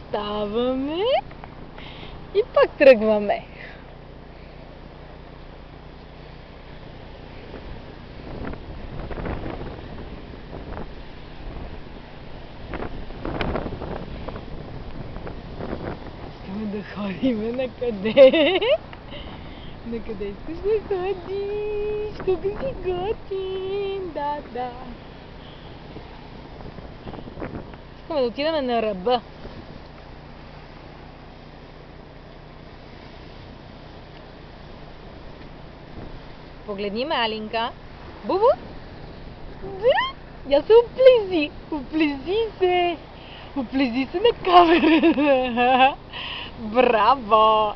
Ставаме и пак тръгваме. Искаме да ходим на къде? На къде искаш да ходиш? Тук си готин, да. Искаме да отидем на ръба. Погледни ме, Алинка. Бубу? Да, я се оплези. Оплези се на камерата. Браво!